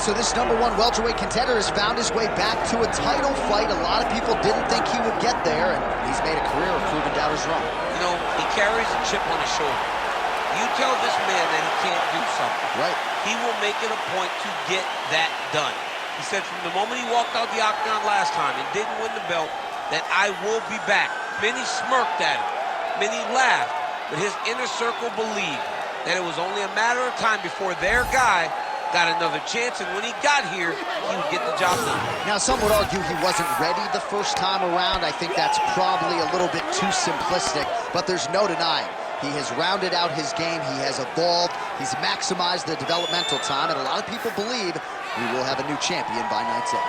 So this #1 welterweight contender has found his way back to a title fight. A lot of people didn't think he would get there, and he's made a career of proving doubters wrong. You know, he carries a chip on his shoulder. You tell this man that he can't do something. Right. He will make it a point to get that done. He said from the moment he walked out the octagon last time and didn't win the belt, that I will be back. Many smirked at him. Many laughed. But his inner circle believed that it was only a matter of time before their guy got another chance, and when he got here, he would get the job done. Now, some would argue he wasn't ready the first time around. I think that's probably a little bit too simplistic, but there's no denying. He has rounded out his game, he has evolved, he's maximized the developmental time, and a lot of people believe we will have a new champion by night's end.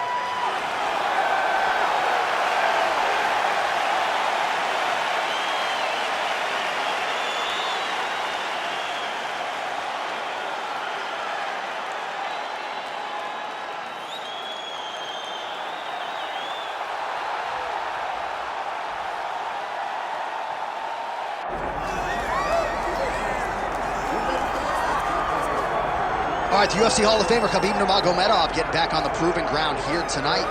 All right, the UFC Hall of Famer Khabib Nurmagomedov getting back on the proving ground here tonight.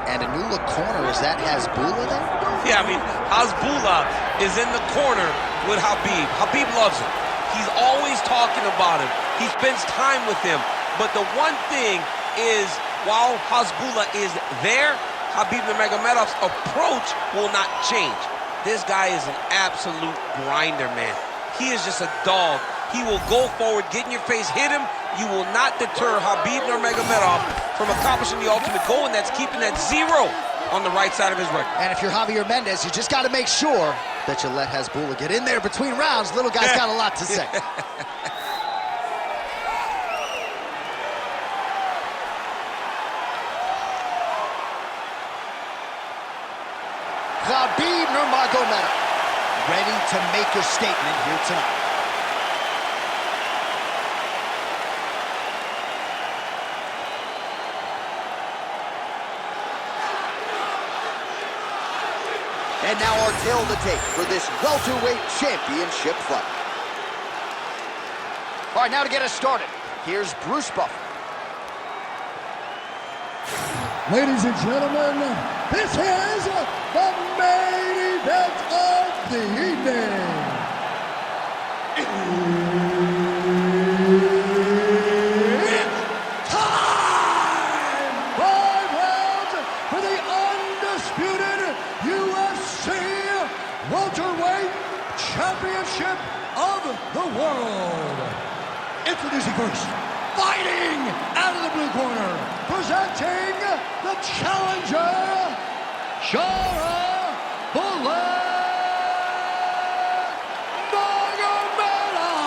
And a new look corner, is that Hasbulla there? Yeah, I mean, Hasbulla is in the corner with Khabib. Khabib loves him. He's always talking about him. He spends time with him. But the one thing is, while Hasbulla is there, Khabib Nurmagomedov's approach will not change. This guy is an absolute grinder, man. He is just a dog. He will go forward, get in your face, hit him. You will not deter Khabib Nurmagomedov from accomplishing the ultimate goal, and that's keeping that 0 on the right side of his record. And if you're Javier Mendez, you just got to make sure that you let Hasbulla get in there between rounds. Little guy's got a lot to say. Khabib Nurmagomedov ready to make a statement here tonight. And now our tale of the tape for this welterweight championship fight. All right, now to get us started, here's Bruce Buffer. Ladies and gentlemen, this is the main event of the evening. It's time! 5 rounds for the undisputed UFC welterweight championship of the world. Introducing first, fighting out of the blue corner, presenting the challenger, Sharaputdin Magomedov.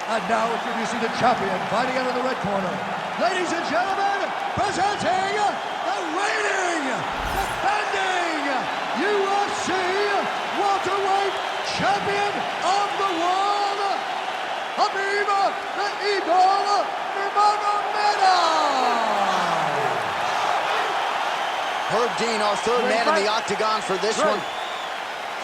And now introducing the champion, fighting out of the red corner. Ladies and gentlemen, presenting the reigning, defending UFC welterweight champion of the world, Khabib the Eagle Nurmagomedov. Herb Dean, our third man in the octagon for this one.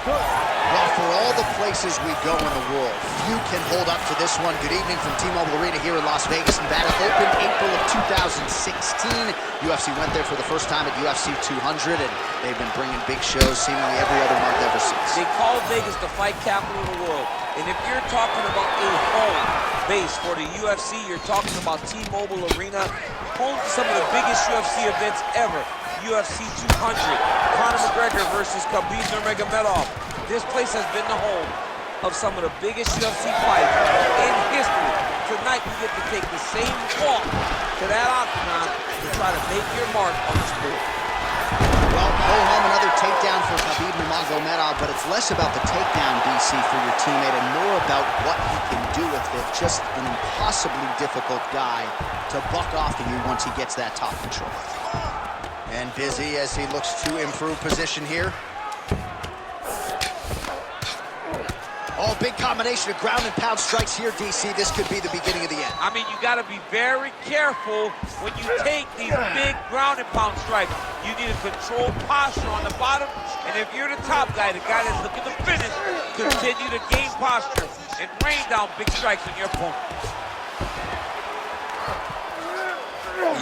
Well, for all the places we go in the world, few can hold up to this one. Good evening from T-Mobile Arena here in Las Vegas, Nevada. Opened April of 2016. UFC went there for the first time at UFC 200, and they've been bringing big shows seemingly every other month ever since. They call Vegas the fight capital of the world. And if you're talking about a home base for the UFC, you're talking about T-Mobile Arena, home to some of the biggest UFC events ever. UFC 200, Conor McGregor versus Khabib Nurmagomedov. This place has been the home of some of the biggest UFC fights in history. Tonight we get to take the same walk to that octagon to try to make your mark on the sport. Well, go home, another takedown for Khabib Nurmagomedov, but it's less about the takedown, DC, for your teammate and more about what he can do with it. Just an impossibly difficult guy to buck off of you once he gets that top control. And busy as he looks to improve position here. Oh, big combination of ground and pound strikes here, DC. This could be the beginning of the end. I mean, you got to be very careful when you take these big ground and pound strikes. You need a controlled posture on the bottom. And if you're the top guy, the guy that's looking to finish, continue to gain posture and rain down big strikes on your opponent.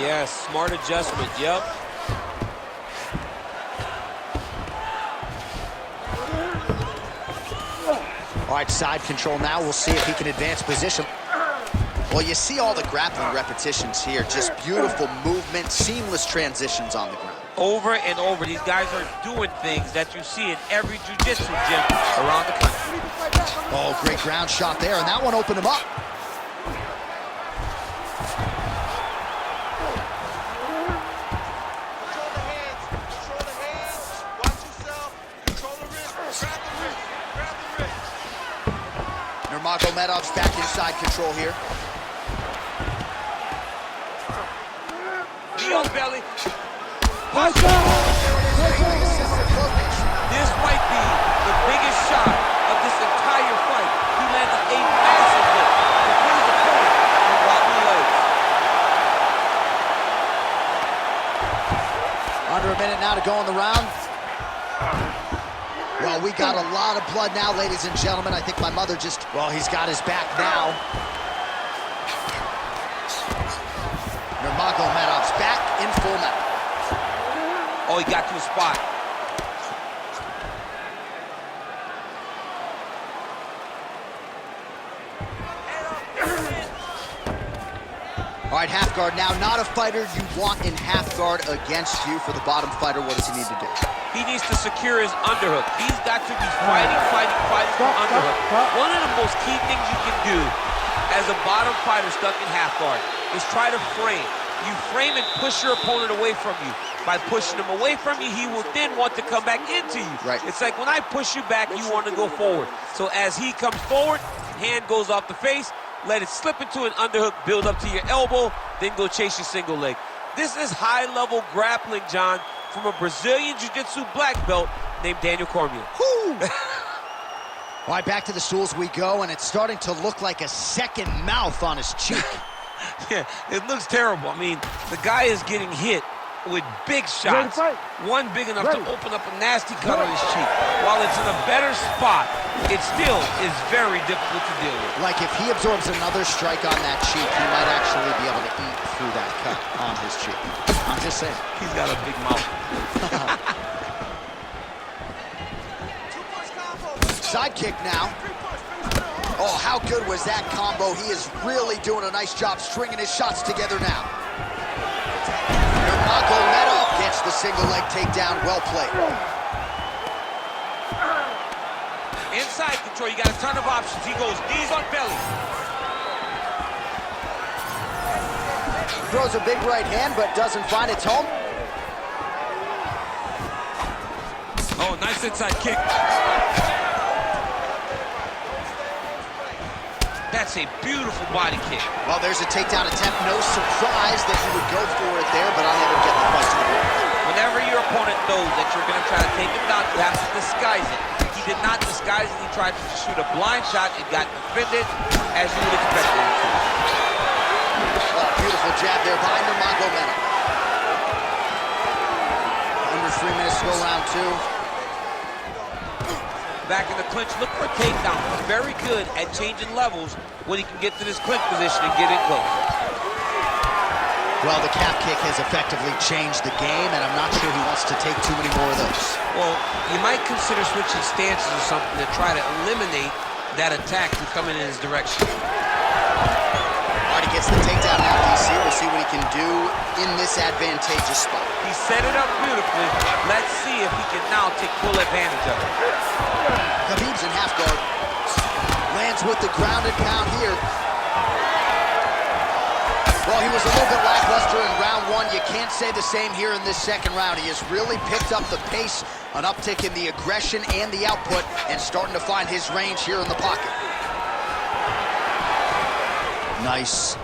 Yes, smart adjustment, yep. All right, side control now. We'll see if he can advance position. Well, you see all the grappling repetitions here. Just beautiful movement, seamless transitions on the ground. Over and over, these guys are doing things that you see in every jiu-jitsu gym around the country. Oh, great ground shot there, and that one opened him up. Control the hands, watch yourself, control the wrist, grab the wrist. Nurmagomedov's back inside control here. Knee on belly. Watch out! This might be the biggest shot of this entire fight. He landed a massive hit to put his opponent on wobbly legs. Under a minute now to go in the round. Well, we got a lot of blood now, ladies and gentlemen. I think my mother just, well, he's got his back now. Nurmagomedov's back in full mount. Oh, he got to a spot. All right, half guard now. Not a fighter you want in half guard against you. For the bottom fighter, what does he need to do? He needs to secure his underhook. He's got to be fighting for underhook. One of the most key things you can do as a bottom fighter stuck in half guard is try to frame. You frame and push your opponent away from you. By pushing him away from you, he will then want to come back into you. Right. It's like when I push you back, you want to go forward. So as he comes forward, hand goes off the face, let it slip into an underhook, build up to your elbow, then go chase your single leg. This is high-level grappling, John, from a Brazilian Jiu-Jitsu black belt named Daniel Cormier. All right, back to the stools we go, and it's starting to look like a second mouth on his cheek. Yeah, it looks terrible. I mean, the guy is getting hit with big shots. One big enough to open up a nasty cut on his cheek. While it's in a better spot, it still is very difficult to deal with. Like if he absorbs another strike on that cheek, he might actually be able to eat through that cut on his cheek. I'm just saying. He's got a big mouth. Side kick now. Oh, how good was that combo? He is really doing a nice job stringing his shots together now. Nurmagomedov gets the single leg takedown. Well played. Inside control, you got a ton of options. He goes knees on belly. Throws a big right hand, but doesn't find its home. Oh, nice inside kick. That's a beautiful body kick. Well, there's a takedown attempt. No surprise that he would go for it there, but unable to get the fight to the ground. Whenever your opponent knows that you're going to try to take him down, you have to disguise it. He did not disguise it. He tried to shoot a blind shot and got defended as you would expect him to. Oh, beautiful jab there by Nurmagomedov. Under 3 minutes to go, round two. Back in the clinch, look for a takedown. He's very good at changing levels when he can get to this clinch position and get in close. Well, the calf kick has effectively changed the game, and I'm not sure he wants to take too many more of those. Well, you might consider switching stances or something to try to eliminate that attack from coming in his direction. All right, he gets the takedown now, DC. We'll see what he can do in this advantageous spot. He set it up beautifully. Let's see if he can now take full advantage of it. Khabib's in half guard. Lands with the ground and pound here. Well, he was a little bit lackluster in round one. You can't say the same here in this second round. He has really picked up the pace, an uptick in the aggression and the output, and starting to find his range here in the pocket. Nice.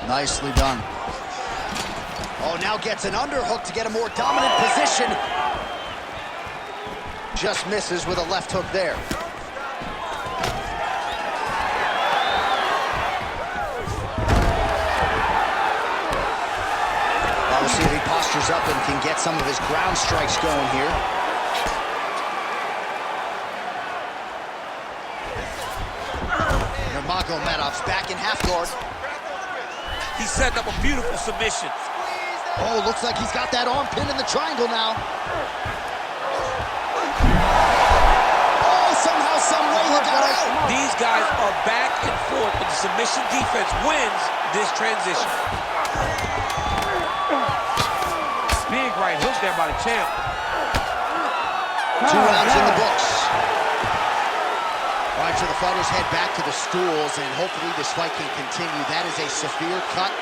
Nicely done. Oh, now gets an underhook to get a more dominant position. Just misses with a left hook there. Well, we'll see if he postures up and can get some of his ground strikes going here. Nurmagomedov's back in half guard. He's setting up a beautiful submission. Oh, looks like he's got that arm pinned in the triangle now. Oh, somehow, some way he got out. These guys are back and forth, but the submission defense wins this transition. Big right hook there by the champ. 2 rounds in the books. All right, so the fighters head back to the stools, and hopefully this fight can continue. That is a severe cut.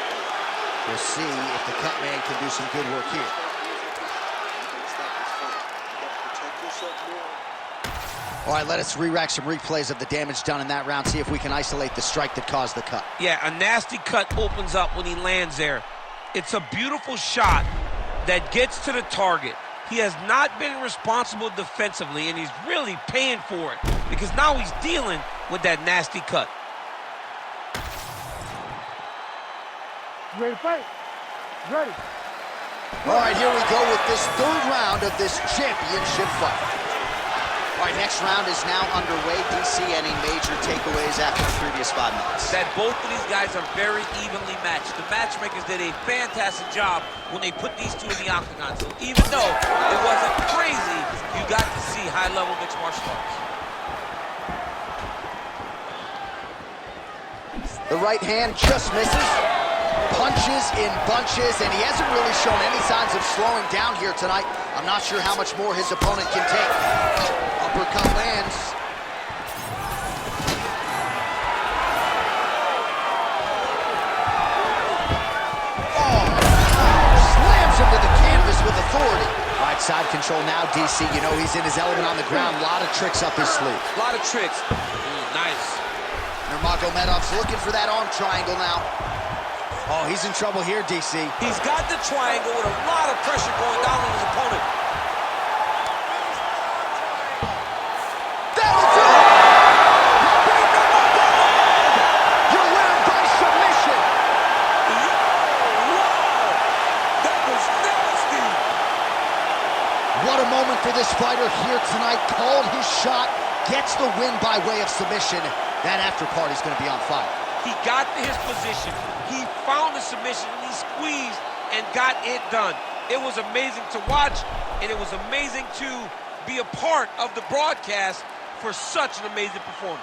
We'll see if the cut man can do some good work here. All right, let us re-rack some replays of the damage done in that round, see if we can isolate the strike that caused the cut. Yeah, a nasty cut opens up when he lands there. It's a beautiful shot that gets to the target. He has not been responsible defensively, and he's really paying for it because now he's dealing with that nasty cut. Ready to fight? Ready. All right, here we go with this 3rd round of this championship fight. All right, next round is now underway. DC, any major takeaways after the previous 5 minutes? That both of these guys are very evenly matched. The matchmakers did a fantastic job when they put these two in the octagon. So even though it wasn't crazy, you got to see high-level mixed martial arts. The right hand just misses. Punches in bunches, and he hasn't really shown any signs of slowing down here tonight. I'm not sure how much more his opponent can take. Uppercut lands. Oh, slams him to the canvas with authority. Right side control now, DC. You know he's in his element on the ground. A lot of tricks up his sleeve. A lot of tricks. Nice. Nurmagomedov's looking for that arm triangle now. Oh, he's in trouble here, DC. He's got the triangle with a lot of pressure going down on his opponent. That was it! You win by submission! Wow! That was nasty! What a moment for this fighter here tonight. Called his shot, gets the win by way of submission. That after party's gonna be on fire. He got to his position. He found the submission, and he squeezed and got it done. It was amazing to watch, and it was amazing to be a part of the broadcast for such an amazing performance.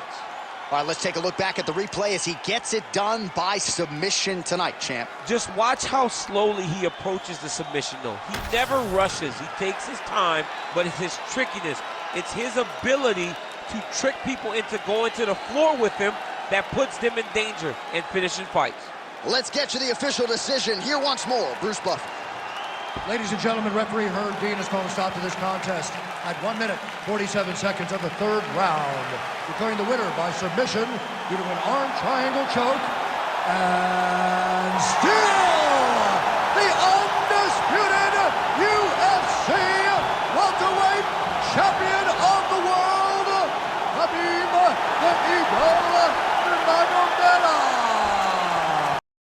All right, let's take a look back at the replay as he gets it done by submission tonight, champ. Just watch how slowly he approaches the submission, though. He never rushes. He takes his time, but it's his trickiness. It's his ability to trick people into going to the floor with him that puts them in danger and finishing fights. Let's get to the official decision. Here once more, Bruce Buffer. Ladies and gentlemen, referee Herb Dean has called a stop to this contest at 1 minute, 47 seconds of the 3rd round, declaring the winner by submission due to an arm triangle choke and still